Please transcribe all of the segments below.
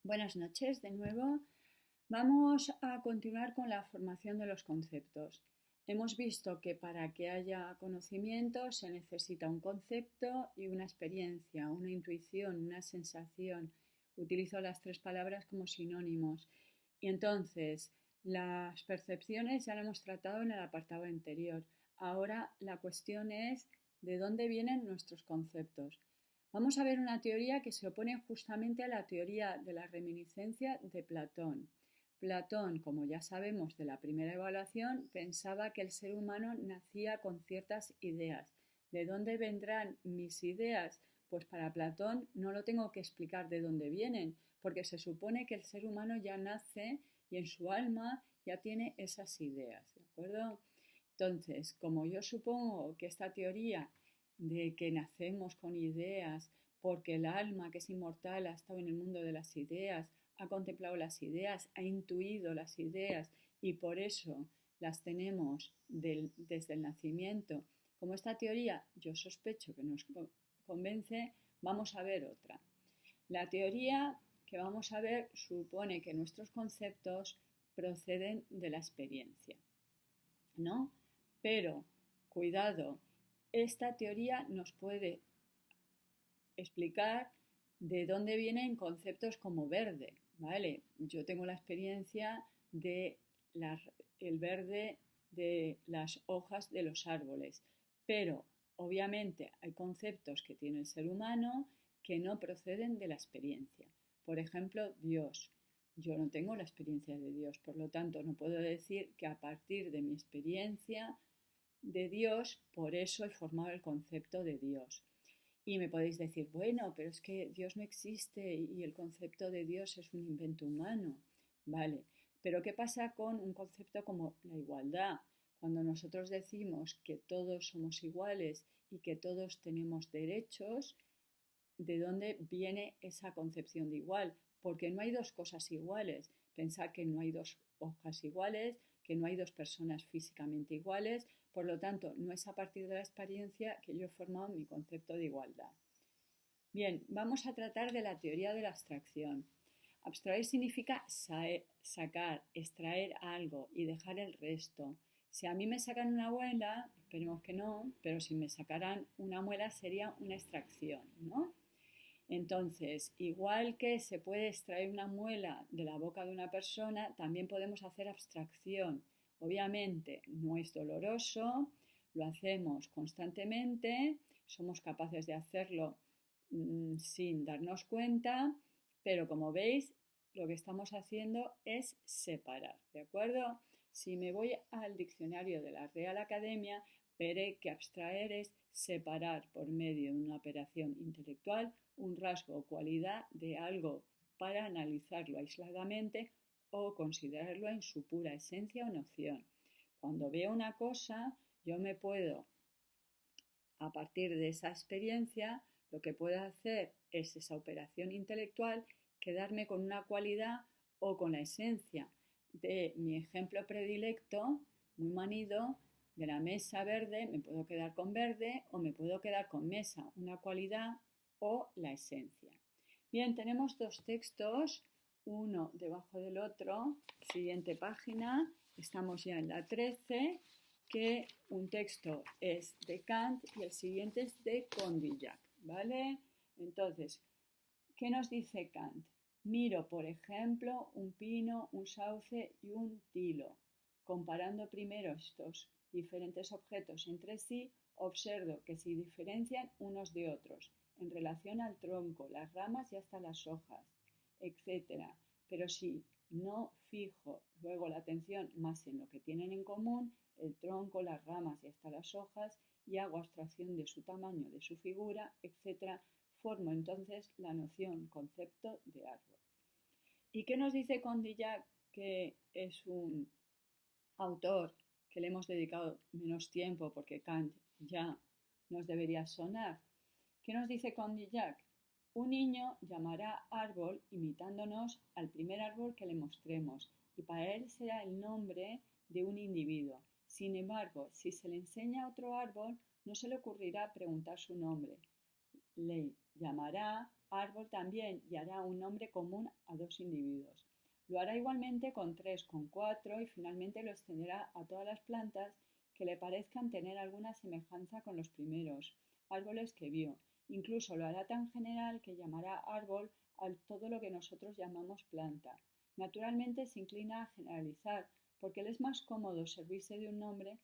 Buenas noches de nuevo. Vamos a continuar con la formación de los conceptos. Hemos visto que para que haya conocimiento se necesita un concepto y una experiencia, una intuición, una sensación. Utilizo las tres palabras como sinónimos. Y entonces, las percepciones ya lo hemos tratado en el apartado anterior. Ahora la cuestión es de dónde vienen nuestros conceptos. Vamos a ver una teoría que se opone justamente a la teoría de la reminiscencia de Platón. Platón, como ya sabemos de la primera evaluación, pensaba que el ser humano nacía con ciertas ideas. ¿De dónde vendrán mis ideas? Pues para Platón no lo tengo que explicar de dónde vienen, porque se supone que el ser humano ya nace y en su alma ya tiene esas ideas, ¿de acuerdo? Entonces, como yo supongo que esta teoría de que nacemos con ideas, porque el alma, que es inmortal, ha estado en el mundo de las ideas, ha contemplado las ideas, ha intuido las ideas y por eso las tenemos desde el nacimiento. Como esta teoría yo sospecho que nos convence, vamos a ver otra. La teoría que vamos a ver supone que nuestros conceptos proceden de la experiencia, ¿no? Pero, cuidado, esta teoría nos puede explicar de dónde vienen conceptos como verde, ¿vale? Yo tengo la experiencia de el verde de las hojas de los árboles, pero obviamente hay conceptos que tiene el ser humano que no proceden de la experiencia. Por ejemplo, Dios. Yo no tengo la experiencia de Dios, por lo tanto no puedo decir que a partir de mi experiencia de Dios, por eso he formado el concepto de Dios. Y me podéis decir, bueno, pero es que Dios no existe y el concepto de Dios es un invento humano. Vale, pero ¿qué pasa con un concepto como la igualdad? Cuando nosotros decimos que todos somos iguales y que todos tenemos derechos, ¿de dónde viene esa concepción de igual? Porque no hay dos cosas iguales. Pensad que no hay dos hojas iguales, que no hay dos personas físicamente iguales, por lo tanto, no es a partir de la experiencia que yo he formado mi concepto de igualdad. Bien, vamos a tratar de la teoría de la abstracción. Abstraer significa sacar, extraer algo y dejar el resto. Si a mí me sacan una muela, esperemos que no, pero si me sacaran una muela sería una extracción, ¿no? Entonces, igual que se puede extraer una muela de la boca de una persona, también podemos hacer abstracción. Obviamente no es doloroso, lo hacemos constantemente, somos capaces de hacerlo sin darnos cuenta, pero como veis, lo que estamos haciendo es separar, ¿de acuerdo? Si me voy al diccionario de la Real Academia, veré que abstraer es separar por medio de una operación intelectual un rasgo o cualidad de algo para analizarlo aisladamente o considerarlo en su pura esencia o noción. Cuando veo una cosa, yo me puedo, a partir de esa experiencia, lo que puedo hacer es esa operación intelectual, quedarme con una cualidad o con la esencia de mi ejemplo predilecto, muy manido, de la mesa verde, me puedo quedar con verde o me puedo quedar con mesa, una cualidad o la esencia. Bien, tenemos dos textos, uno debajo del otro, siguiente página, estamos ya en la 13, que un texto es de Kant y el siguiente es de Condillac, ¿vale? Entonces, ¿qué nos dice Kant? Miro, por ejemplo, un pino, un sauce y un tilo. Comparando primero estos diferentes objetos entre sí, observo que se diferencian unos de otros en relación al tronco, las ramas y hasta las hojas, etc. Pero si no fijo luego la atención más en lo que tienen en común, el tronco, las ramas y hasta las hojas, y hago abstracción de su tamaño, de su figura, etc., formo entonces la noción, concepto de árbol. ¿Y qué nos dice Condillac, que es un autor que le hemos dedicado menos tiempo porque Kant ya nos debería sonar? ¿Qué nos dice Condillac? Un niño llamará árbol imitándonos al primer árbol que le mostremos y para él será el nombre de un individuo. Sin embargo, si se le enseña otro árbol, no se le ocurrirá preguntar su nombre. Le llamará árbol también y hará un nombre común a dos individuos. Lo hará igualmente con 3, con 4 y finalmente lo extenderá a todas las plantas que le parezcan tener alguna semejanza con los primeros árboles que vio. Incluso lo hará tan general que llamará árbol a todo lo que nosotros llamamos planta. Naturalmente se inclina a generalizar, porque le es más cómodo servirse de un nombre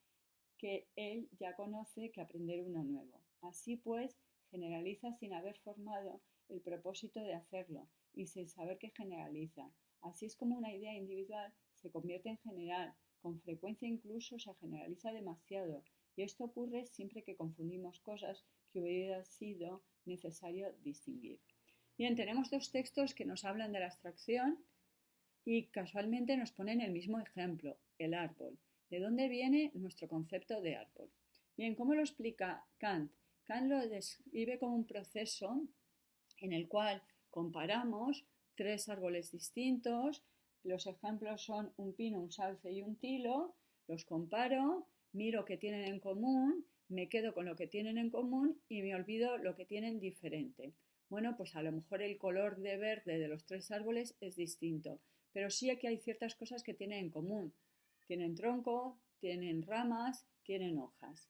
que él ya conoce que aprender uno nuevo. Así pues, generaliza sin haber formado el propósito de hacerlo y sin saber que generaliza. Así es como una idea individual se convierte en general, con frecuencia incluso se generaliza demasiado, y esto ocurre siempre que confundimos cosas que hubiera sido necesario distinguir. Bien, tenemos dos textos que nos hablan de la abstracción y casualmente nos ponen el mismo ejemplo, el árbol. ¿De dónde viene nuestro concepto de árbol? Bien, ¿cómo lo explica Kant? Kant lo describe como un proceso en el cual comparamos tres árboles distintos. Los ejemplos son un pino, un sauce y un tilo. Los comparo, miro qué tienen en común, me quedo con lo que tienen en común y me olvido lo que tienen diferente. Bueno, pues a lo mejor el color de verde de los tres árboles es distinto, pero sí que hay ciertas cosas que tienen en común. Tienen tronco, tienen ramas, tienen hojas.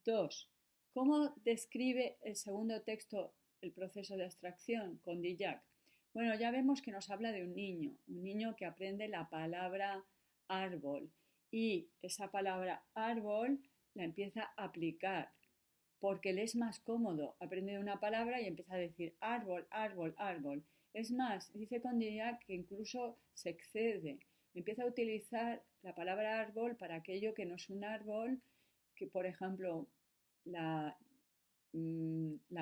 2. ¿Cómo describe el segundo texto el proceso de abstracción? Condillac. Bueno, ya vemos que nos habla de un niño que aprende la palabra árbol y esa palabra árbol la empieza a aplicar porque le es más cómodo aprender una palabra y empieza a decir árbol, árbol, árbol. Es más, dice Condillac que incluso se excede. Empieza a utilizar la palabra árbol para aquello que no es un árbol, que por ejemplo la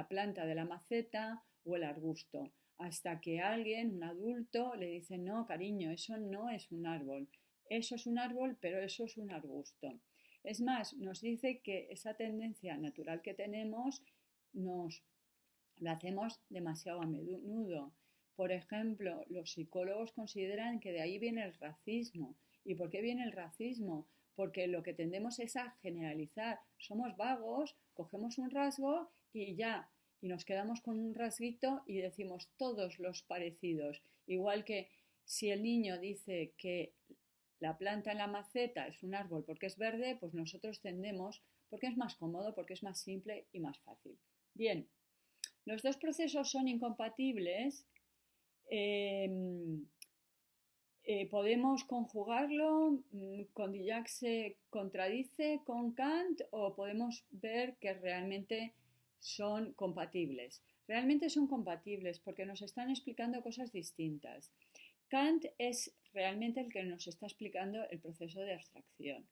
planta de la maceta o el arbusto, hasta que alguien, un adulto, le dice, no, cariño, eso no es un árbol, eso es un árbol, pero eso es un arbusto. Es más, nos dice que esa tendencia natural que tenemos nos lo hacemos demasiado a menudo. Por ejemplo, los psicólogos consideran que de ahí viene el racismo. ¿Y por qué viene el racismo? Porque lo que tendemos es a generalizar. Somos vagos, cogemos un rasgo y ya, y nos quedamos con un rasguito y decimos todos los parecidos. Igual que si el niño dice que la planta en la maceta es un árbol porque es verde, pues nosotros tendemos porque es más cómodo, porque es más simple y más fácil. Bien, los dos procesos son incompatibles. Podemos conjugarlo, Condillac se contradice con Kant o podemos ver que realmente son compatibles. Realmente son compatibles porque nos están explicando cosas distintas. Kant es realmente el que nos está explicando el proceso de abstracción,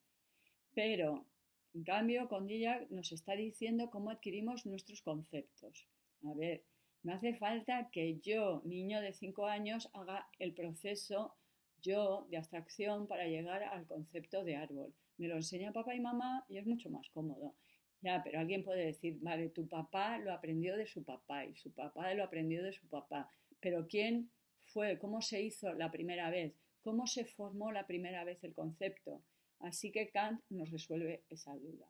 pero en cambio Condillac nos está diciendo cómo adquirimos nuestros conceptos. A ver, no hace falta que yo, niño de 5 años, haga el proceso yo de abstracción para llegar al concepto de árbol. Me lo enseña papá y mamá y es mucho más cómodo. Ya, pero alguien puede decir, vale, tu papá lo aprendió de su papá y su papá lo aprendió de su papá. Pero ¿quién fue? ¿Cómo se hizo la primera vez? ¿Cómo se formó la primera vez el concepto? Así que Kant nos resuelve esa duda.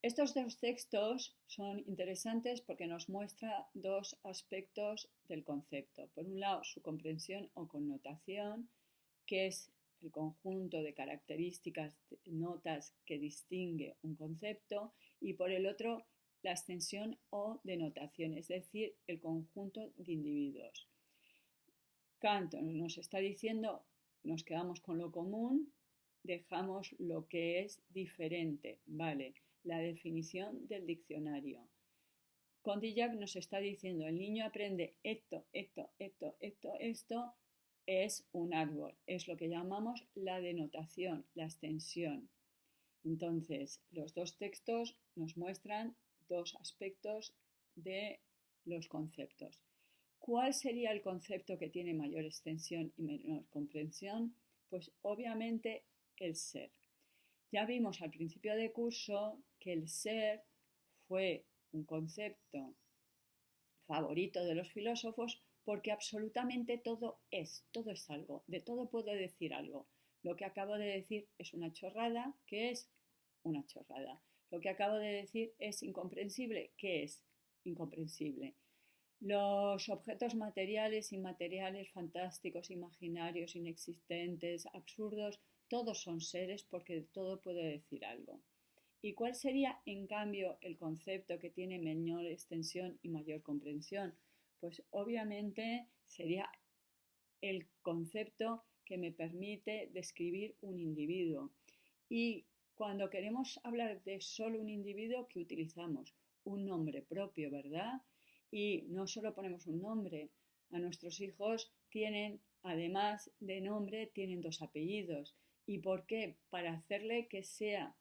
Estos dos textos son interesantes porque nos muestran dos aspectos del concepto. Por un lado, su comprensión o connotación, que es el conjunto de características, notas que distingue un concepto, y por el otro, la extensión o denotación, es decir, el conjunto de individuos. Kant nos está diciendo, nos quedamos con lo común, dejamos lo que es diferente, ¿vale? La definición del diccionario. Condillac nos está diciendo, el niño aprende esto, es un árbol, es lo que llamamos la denotación, la extensión. Entonces, los dos textos nos muestran dos aspectos de los conceptos. ¿Cuál sería el concepto que tiene mayor extensión y menor comprensión? Pues obviamente el ser. Ya vimos al principio de curso que el ser fue un concepto favorito de los filósofos porque absolutamente todo es algo, de todo puedo decir algo. Lo que acabo de decir es una chorrada, ¿qué es? Una chorrada. Lo que acabo de decir es incomprensible, ¿qué es? Incomprensible. Los objetos materiales, inmateriales, fantásticos, imaginarios, inexistentes, absurdos, todos son seres porque todo puede decir algo. ¿Y cuál sería, en cambio, el concepto que tiene menor extensión y mayor comprensión? Pues obviamente sería el concepto que me permite describir un individuo. Y cuando queremos hablar de solo un individuo, ¿qué utilizamos? Un nombre propio, ¿verdad? Y no solo ponemos un nombre, a nuestros hijos tienen, además de nombre, tienen 2 apellidos. ¿Y por qué? Para hacerle que sea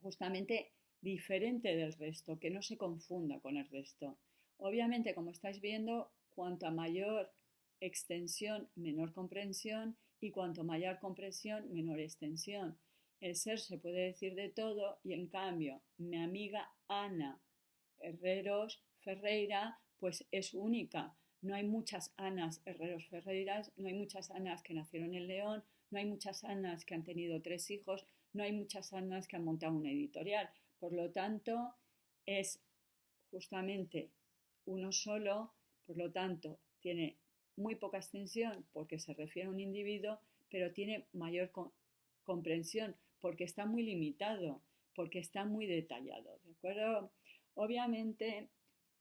justamente diferente del resto, que no se confunda con el resto. Obviamente, como estáis viendo, cuanto a mayor extensión, menor comprensión, y cuanto mayor comprensión, menor extensión. El ser se puede decir de todo y en cambio mi amiga Ana Herreros Ferreira pues es única. No hay muchas Anas Herreros Ferreiras, no hay muchas Anas que nacieron en León, no hay muchas Anas que han tenido 3 hijos, no hay muchas Anas que han montado una editorial. Por lo tanto, es justamente uno solo, por lo tanto, tiene muy poca extensión porque se refiere a un individuo, pero tiene mayor comprensión porque está muy limitado, porque está muy detallado, ¿de acuerdo? Obviamente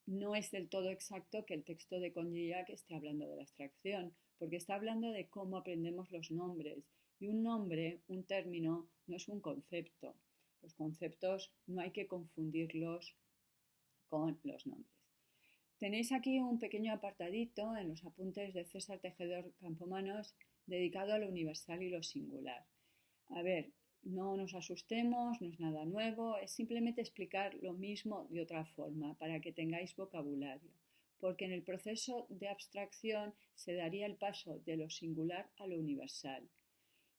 no es del todo exacto que el texto de Condillac esté hablando de la abstracción, porque está hablando de cómo aprendemos los nombres. Y un nombre, un término, no es un concepto. Los conceptos no hay que confundirlos con los nombres. Tenéis aquí un pequeño apartadito en los apuntes de César Tejedor Campomanos dedicado a lo universal y lo singular. A ver, no nos asustemos, no es nada nuevo, es simplemente explicar lo mismo de otra forma para que tengáis vocabulario, porque en el proceso de abstracción se daría el paso de lo singular a lo universal.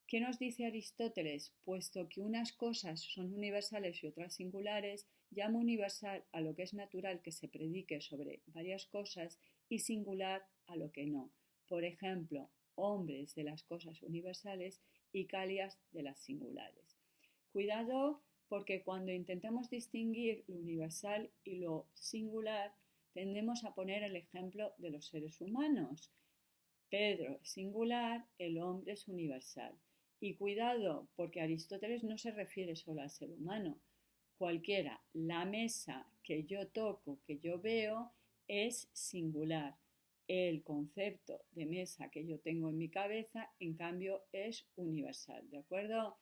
¿Qué nos dice Aristóteles? Puesto que unas cosas son universales y otras singulares, llama universal a lo que es natural que se predique sobre varias cosas y singular a lo que no. Por ejemplo, hombres de las cosas universales y calias de las singulares. Cuidado porque cuando intentamos distinguir lo universal y lo singular, tendemos a poner el ejemplo de los seres humanos. Pedro es singular, el hombre es universal. Y cuidado, porque Aristóteles no se refiere solo al ser humano. Cualquiera, la mesa que yo toco, que yo veo, es singular. El concepto de mesa que yo tengo en mi cabeza, en cambio, es universal. ¿De acuerdo?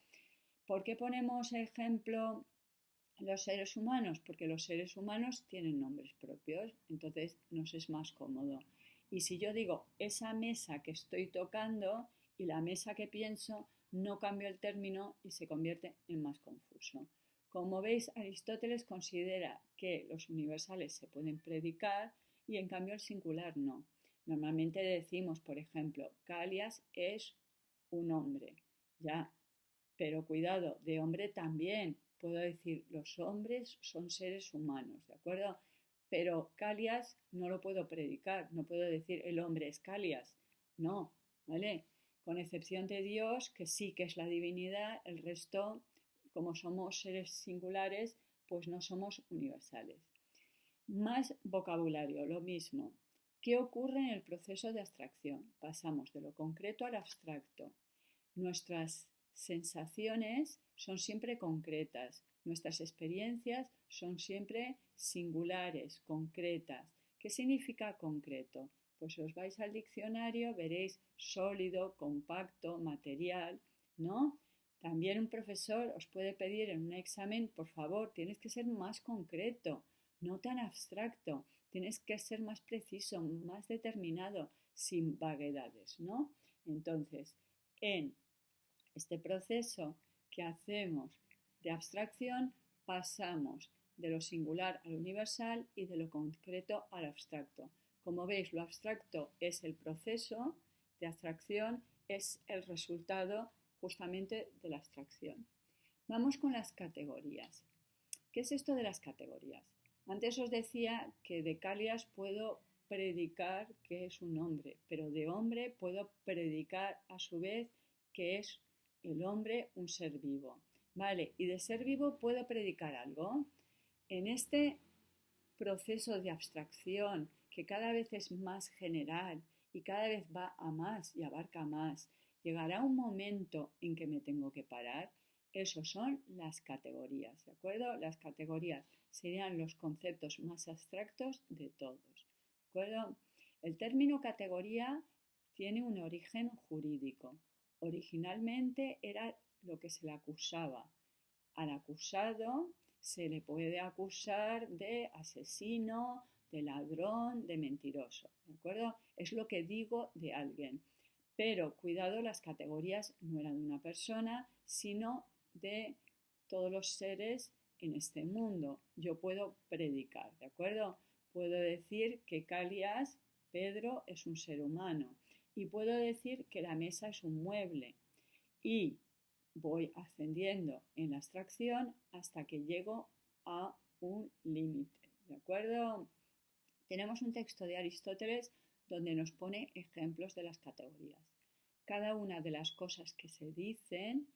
¿Por qué ponemos ejemplo los seres humanos? Porque los seres humanos tienen nombres propios, entonces nos es más cómodo. Y si yo digo esa mesa que estoy tocando y la mesa que pienso, no cambio el término y se convierte en más confuso. Como veis, Aristóteles considera que los universales se pueden predicar y en cambio el singular no. Normalmente decimos, por ejemplo, Calias es un hombre, ya, pero cuidado, de hombre también. Puedo decir, los hombres son seres humanos, ¿de acuerdo? Pero Calias no lo puedo predicar, no puedo decir el hombre es Calias, no, ¿vale? Con excepción de Dios, que sí que es la divinidad, el resto, como somos seres singulares, pues no somos universales. Más vocabulario, lo mismo. ¿Qué ocurre en el proceso de abstracción? Pasamos de lo concreto al abstracto. Nuestras sensaciones son siempre concretas, nuestras experiencias son siempre singulares, concretas. ¿Qué significa concreto? Pues si os vais al diccionario veréis sólido, compacto, material, ¿no? También un profesor os puede pedir en un examen, por favor, tienes que ser más concreto, no tan abstracto, tienes que ser más preciso, más determinado, sin vaguedades, ¿no? Entonces, en este proceso que hacemos de abstracción, pasamos de lo singular al universal y de lo concreto al abstracto. Como veis, lo abstracto es el proceso de abstracción, es el resultado justamente de la abstracción. Vamos con las categorías. ¿Qué es esto de las categorías? Antes os decía que de Calias puedo predicar que es un hombre, pero de hombre puedo predicar a su vez que es el hombre un ser vivo. Vale, y de ser vivo puedo predicar algo. En este proceso de abstracción que cada vez es más general y cada vez va a más y abarca más, llegará un momento en que me tengo que parar. Esos son las categorías, ¿de acuerdo? Las categorías serían los conceptos más abstractos de todos, ¿de acuerdo? El término categoría tiene un origen jurídico. Originalmente era lo que se le acusaba. Al acusado se le puede acusar de asesino, de ladrón, de mentiroso, ¿de acuerdo? Es lo que digo de alguien. Pero cuidado, las categorías no eran de una persona, sino de todos los seres en este mundo. Yo puedo predicar, ¿de acuerdo? Puedo decir que Calias, Pedro, es un ser humano. Y puedo decir que la mesa es un mueble. Y voy ascendiendo en la abstracción hasta que llego a un límite, ¿de acuerdo? Tenemos un texto de Aristóteles donde nos pone ejemplos de las categorías. Cada una de las cosas que se dicen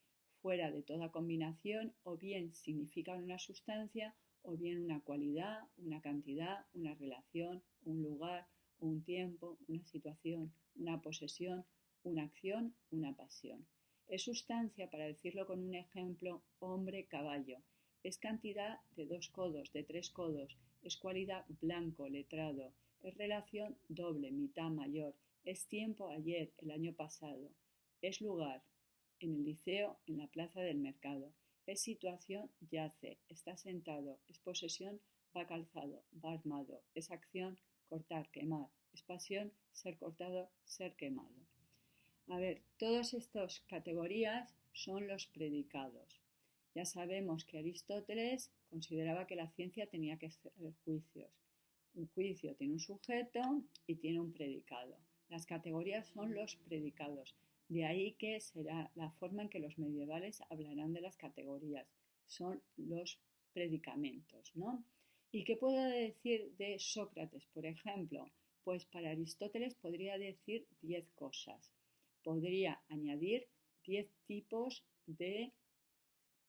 fuera de toda combinación o bien significan una sustancia o bien una cualidad, una cantidad, una relación, un lugar, un tiempo, una situación, una posesión, una acción, una pasión. Es sustancia, para decirlo con un ejemplo, hombre, caballo. Es cantidad de 2 codos, de 3 codos. Es cualidad, blanco, letrado. Es relación, doble, mitad, mayor. Es tiempo, ayer, el año pasado. Es lugar, en el liceo, en la plaza del mercado. Es situación, yace, está sentado. Es posesión, va calzado, va armado. Es acción, cortar, quemar. Es pasión, ser cortado, ser quemado. A ver, todas estas categorías son los predicados. Ya sabemos que Aristóteles consideraba que la ciencia tenía que ser juicios. Un juicio tiene un sujeto y tiene un predicado. Las categorías son los predicados. De ahí que será la forma en que los medievales hablarán de las categorías. Son los predicamentos, ¿no? ¿Y qué puedo decir de Sócrates, por ejemplo? Pues para Aristóteles podría decir 10 cosas. Podría añadir 10 tipos de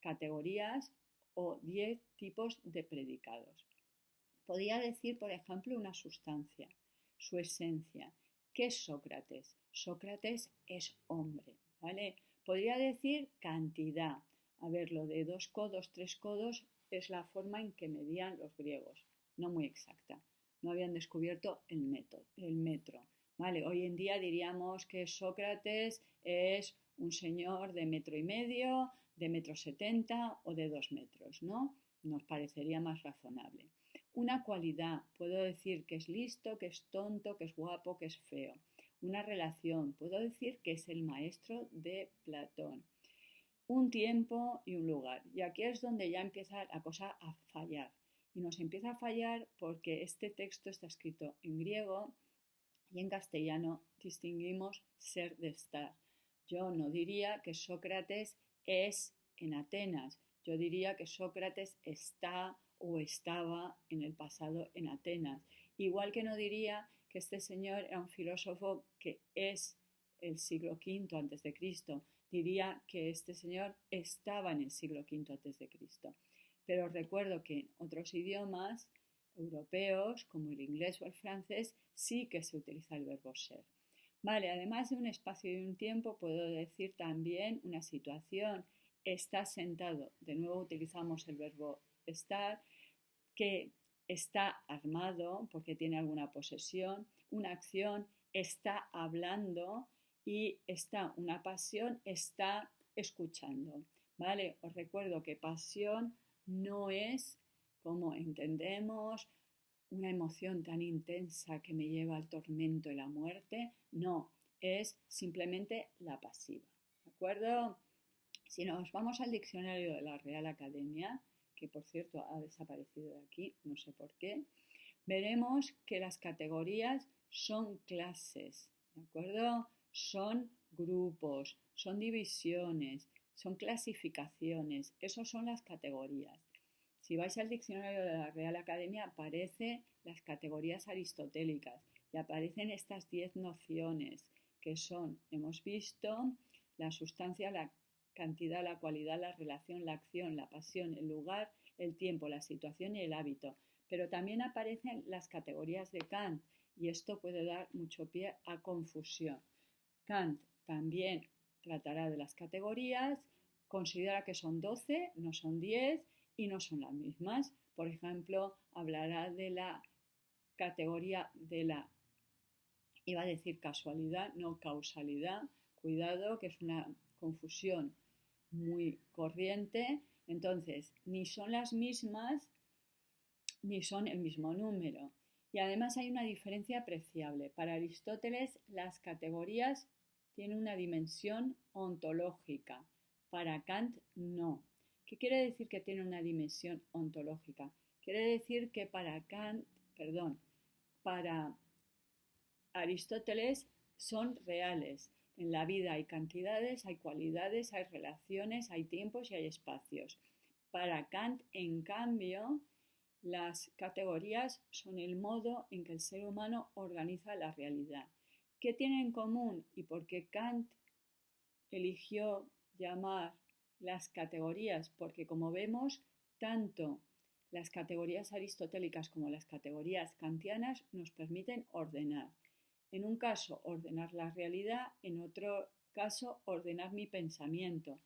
categorías o 10 tipos de predicados. Podría decir, por ejemplo, una sustancia, su esencia. ¿Qué es Sócrates? Sócrates es hombre, ¿vale? Podría decir cantidad. A ver, lo de 2 codos, 3 codos es la forma en que medían los griegos, no muy exacta. No habían descubierto el metro. Vale, hoy en día diríamos que Sócrates es un señor de 1,5 metros, de 1,70 m o de 2 metros, ¿no? Nos parecería más razonable. Una cualidad, puedo decir que es listo, que es tonto, que es guapo, que es feo. Una relación, puedo decir que es el maestro de Platón. Un tiempo y un lugar. Y aquí es donde ya empieza la cosa a fallar. Y nos empieza a fallar porque este texto está escrito en griego y en castellano distinguimos ser de estar. Yo no diría que Sócrates es en Atenas. Yo diría que Sócrates está o estaba en el pasado en Atenas. Igual que no diría que este señor era un filósofo que es el siglo V antes de Cristo. Diría que este señor estaba en el siglo V antes de Cristo. Pero recuerdo que en otros idiomas europeos, como el inglés o el francés, sí que se utiliza el verbo ser. Vale, además de un espacio y un tiempo, puedo decir también una situación. Está sentado, de nuevo utilizamos el verbo estar, que está armado porque tiene alguna posesión, una acción, está hablando y está una pasión, está escuchando. ¿Vale? Os recuerdo que pasión no es, como entendemos, una emoción tan intensa que me lleva al tormento y la muerte. No, es simplemente la pasiva. ¿De acuerdo? Si nos vamos al diccionario de la Real Academia, que por cierto ha desaparecido de aquí, no sé por qué, veremos que las categorías son clases, ¿de acuerdo? Son grupos, son divisiones, son clasificaciones, esas son las categorías. Si vais al diccionario de la Real Academia aparecen las categorías aristotélicas y aparecen estas 10 nociones que son, hemos visto, la sustancia, la cantidad, la cualidad, la relación, la acción, la pasión, el lugar, el tiempo, la situación y el hábito. Pero también aparecen las categorías de Kant y esto puede dar mucho pie a confusión. Kant también tratará de las categorías, considera que son 12, no son 10 y no son las mismas. Por ejemplo, hablará de la categoría de la, iba a decir casualidad, no causalidad. Cuidado, que es una confusión muy corriente. Entonces, ni son las mismas ni son el mismo número. Y además hay una diferencia apreciable. Para Aristóteles, las categorías tienen una dimensión ontológica. Para Kant, no. ¿Qué quiere decir que tiene una dimensión ontológica? Quiere decir que para Aristóteles son reales. En la vida hay cantidades, hay cualidades, hay relaciones, hay tiempos y hay espacios. Para Kant, en cambio, las categorías son el modo en que el ser humano organiza la realidad. ¿Qué tienen en común y por qué Kant eligió llamar las categorías? Porque, como vemos, tanto las categorías aristotélicas como las categorías kantianas nos permiten ordenar. En un caso, ordenar la realidad, en otro caso, ordenar mi pensamiento.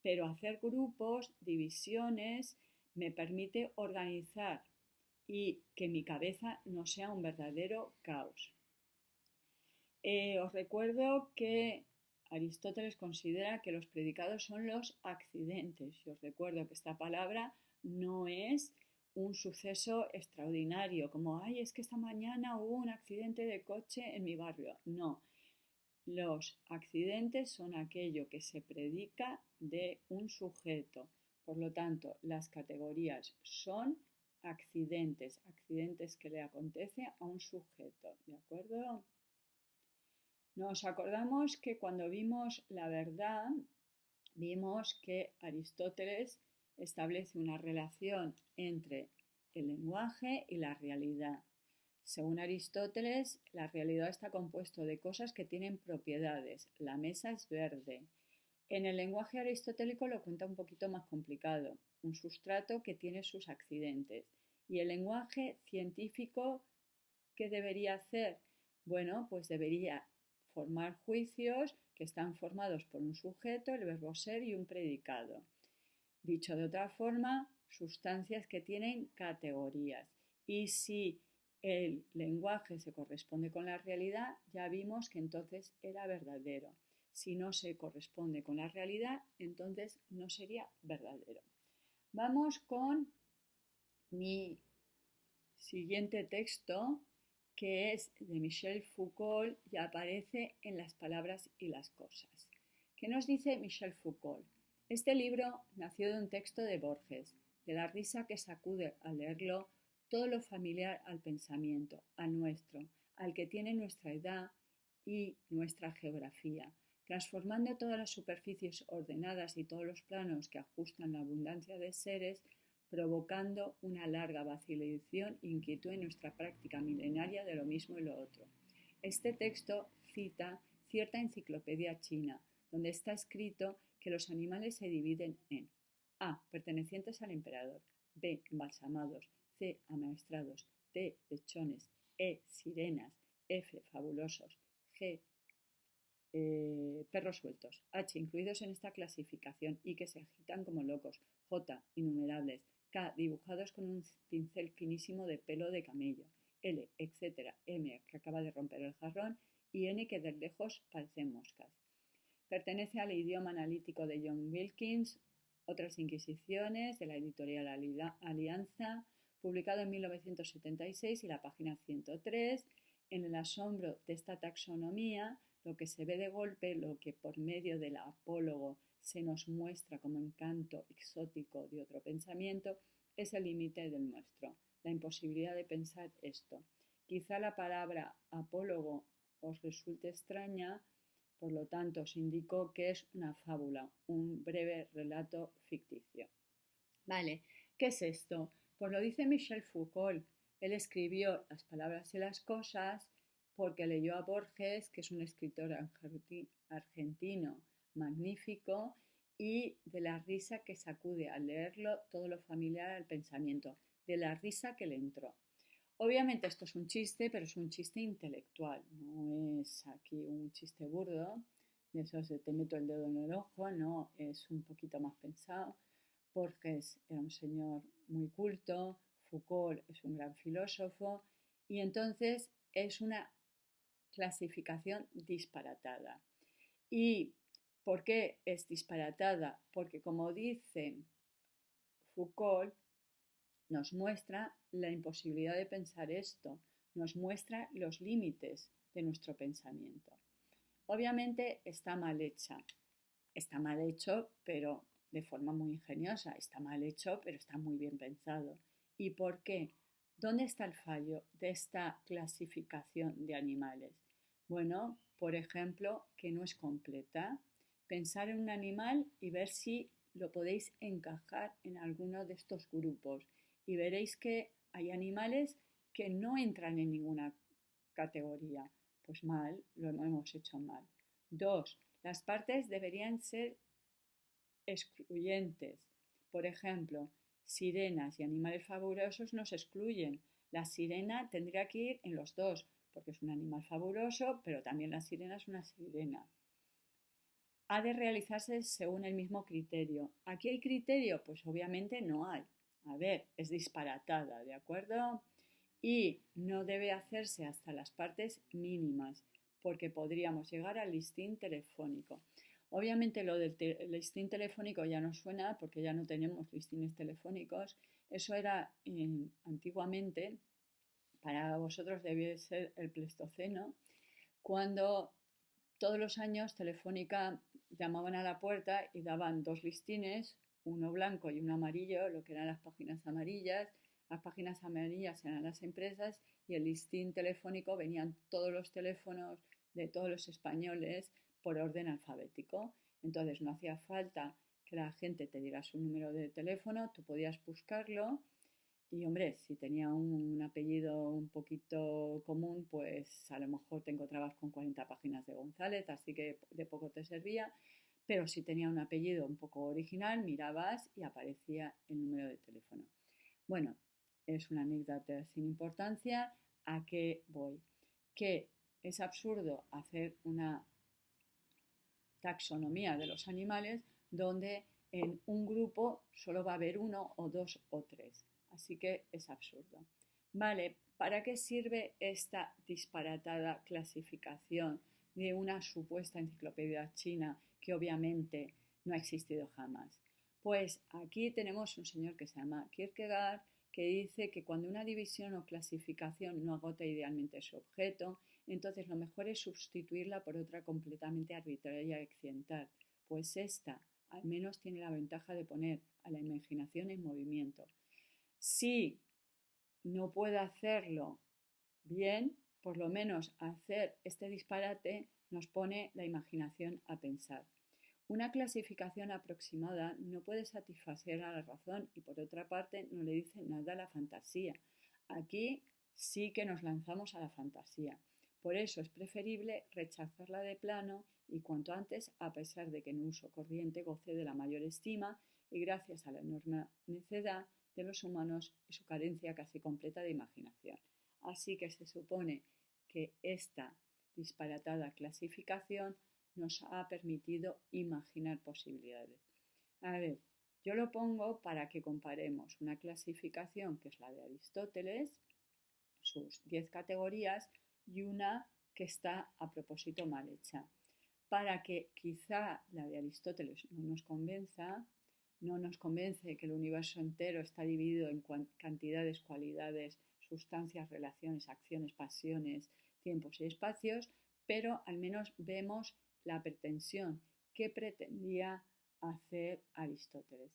Pero hacer grupos, divisiones, me permite organizar y que mi cabeza no sea un verdadero caos. Os recuerdo que Aristóteles considera que los predicados son los accidentes. Y os recuerdo que esta palabra no es un suceso extraordinario, como, ay, es que esta mañana hubo un accidente de coche en mi barrio. No, los accidentes son aquello que se predica de un sujeto. Por lo tanto, las categorías son accidentes, accidentes que le acontece a un sujeto, ¿de acuerdo? Nos acordamos que cuando vimos la verdad, vimos que Aristóteles establece una relación entre el lenguaje y la realidad. Según Aristóteles, la realidad está compuesta de cosas que tienen propiedades. La mesa es verde. En el lenguaje aristotélico lo cuenta un poquito más complicado, un sustrato que tiene sus accidentes. ¿Y el lenguaje científico qué debería hacer? Bueno, pues debería formar juicios que están formados por un sujeto, el verbo ser y un predicado. Dicho de otra forma, sustancias que tienen categorías. Y si el lenguaje se corresponde con la realidad, ya vimos que entonces era verdadero. Si no se corresponde con la realidad, entonces no sería verdadero. Vamos con mi siguiente texto, que es de Michel Foucault y aparece en Las palabras y las cosas. ¿Qué nos dice Michel Foucault? Este libro nació de un texto de Borges, de la risa que sacude al leerlo todo lo familiar al pensamiento, al nuestro, al que tiene nuestra edad y nuestra geografía, transformando todas las superficies ordenadas y todos los planos que ajustan la abundancia de seres, provocando una larga vacilación e inquietud en nuestra práctica milenaria de lo mismo y lo otro. Este texto cita cierta enciclopedia china, donde está escrito que los animales se dividen en A, pertenecientes al emperador, B, embalsamados, C, amaestrados, D, lechones, E, sirenas, F, fabulosos, G, perros sueltos, H, incluidos en esta clasificación y que se agitan como locos, J, innumerables, K, dibujados con un pincel finísimo de pelo de camello, L, etc., M, que acaba de romper el jarrón, y N, que de lejos parecen moscas. Pertenece al idioma analítico de John Wilkins, Otras Inquisiciones, de la editorial Alianza, publicado en 1976 y la página 103. En el asombro de esta taxonomía, lo que se ve de golpe, lo que por medio del apólogo se nos muestra como encanto exótico de otro pensamiento, es el límite del nuestro, la imposibilidad de pensar esto. Quizá la palabra apólogo os resulte extraña, por lo tanto os indico que es una fábula, un breve relato ficticio. Vale, ¿qué es esto? Pues lo dice Michel Foucault. Él escribió Las palabras y las cosas porque leyó a Borges, que es un escritor argentino magnífico, y de la risa que sacude al leerlo todo lo familiar al pensamiento, de la risa que le entró. Obviamente esto es un chiste, pero es un chiste intelectual, no es aquí un chiste burdo, de esos de te meto el dedo en el ojo, no, es un poquito más pensado. Borges era un señor muy culto, Foucault es un gran filósofo, y entonces es una clasificación disparatada. ¿Y por qué es disparatada? Porque como dice Foucault, nos muestra la imposibilidad de pensar esto, nos muestra los límites de nuestro pensamiento. Obviamente está mal hecha, está mal hecho, pero de forma muy ingeniosa, está mal hecho, pero está muy bien pensado. ¿Y por qué? ¿Dónde está el fallo de esta clasificación de animales? Bueno, por ejemplo, que no es completa. Pensar en un animal y ver si lo podéis encajar en alguno de estos grupos. Y veréis que hay animales que no entran en ninguna categoría. Pues mal, lo hemos hecho mal. Dos, las partes deberían ser excluyentes. Por ejemplo, sirenas y animales fabulosos nos excluyen. La sirena tendría que ir en los dos, porque es un animal fabuloso, pero también la sirena es una sirena. Ha de realizarse según el mismo criterio. ¿Aquí hay criterio? Pues obviamente no hay. A ver, es disparatada, ¿de acuerdo? Y no debe hacerse hasta las partes mínimas, porque podríamos llegar al listín telefónico. Obviamente lo del listín telefónico ya no suena porque ya no tenemos listines telefónicos. Eso era antiguamente, para vosotros debe ser el Pleistoceno, cuando todos los años Telefónica llamaban a la puerta y daban dos listines, uno blanco y uno amarillo, lo que eran las páginas amarillas. Las páginas amarillas eran las empresas y el listín telefónico venían todos los teléfonos de todos los españoles por orden alfabético. Entonces no hacía falta que la gente te diera su número de teléfono, tú podías buscarlo y hombre, si tenía un apellido un poquito común, pues a lo mejor te encontrabas con 40 páginas de González, así que de poco te servía. Pero si tenía un apellido un poco original, mirabas y aparecía el número de teléfono. Bueno, es una anécdota sin importancia. ¿A qué voy? Que es absurdo hacer una taxonomía de los animales donde en un grupo solo va a haber uno o dos o tres. Así que es absurdo. Vale, ¿para qué sirve esta disparatada clasificación de una supuesta enciclopedia china que obviamente no ha existido jamás? Pues aquí tenemos un señor que se llama Kierkegaard que dice que cuando una división o clasificación no agota idealmente su objeto, entonces lo mejor es sustituirla por otra completamente arbitraria y accidental, pues esta al menos tiene la ventaja de poner a la imaginación en movimiento. Si no puede hacerlo bien, por lo menos hacer este disparate nos pone la imaginación a pensar. Una clasificación aproximada no puede satisfacer a la razón y por otra parte no le dice nada a la fantasía. Aquí sí que nos lanzamos a la fantasía. Por eso es preferible rechazarla de plano y cuanto antes, a pesar de que en uso corriente goce de la mayor estima y gracias a la enorme necedad de los humanos y su carencia casi completa de imaginación. Así que se supone que esta disparatada clasificación nos ha permitido imaginar posibilidades. A ver, yo lo pongo para que comparemos una clasificación que es la de Aristóteles, sus 10 categorías, y una que está a propósito mal hecha. Para que quizá la de Aristóteles no nos convenza, no nos convence que el universo entero está dividido en cantidades, cualidades, sustancias, relaciones, acciones, pasiones, tiempos y espacios, pero al menos vemos la pretensión que pretendía hacer Aristóteles.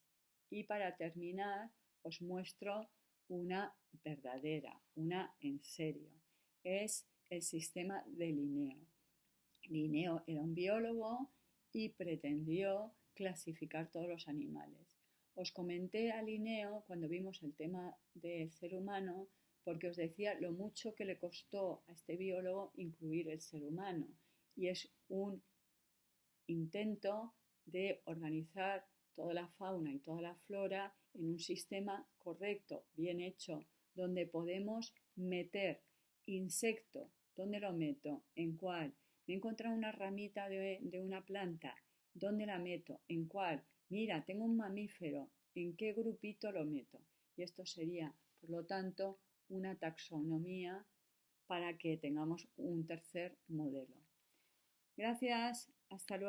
Y para terminar, os muestro una verdadera, una en serio. Es el sistema de Linneo. Linneo era un biólogo y pretendió clasificar todos los animales. Os comenté a Linneo cuando vimos el tema del ser humano porque os decía lo mucho que le costó a este biólogo incluir el ser humano y es un intento de organizar toda la fauna y toda la flora en un sistema correcto, bien hecho, donde podemos meter insecto. ¿Dónde lo meto? ¿En cuál? Me he encontrado una ramita de una planta. ¿Dónde la meto? ¿En cuál? Mira, tengo un mamífero. ¿En qué grupito lo meto? Y esto sería, por lo tanto, una taxonomía para que tengamos un tercer modelo. Gracias. Hasta luego.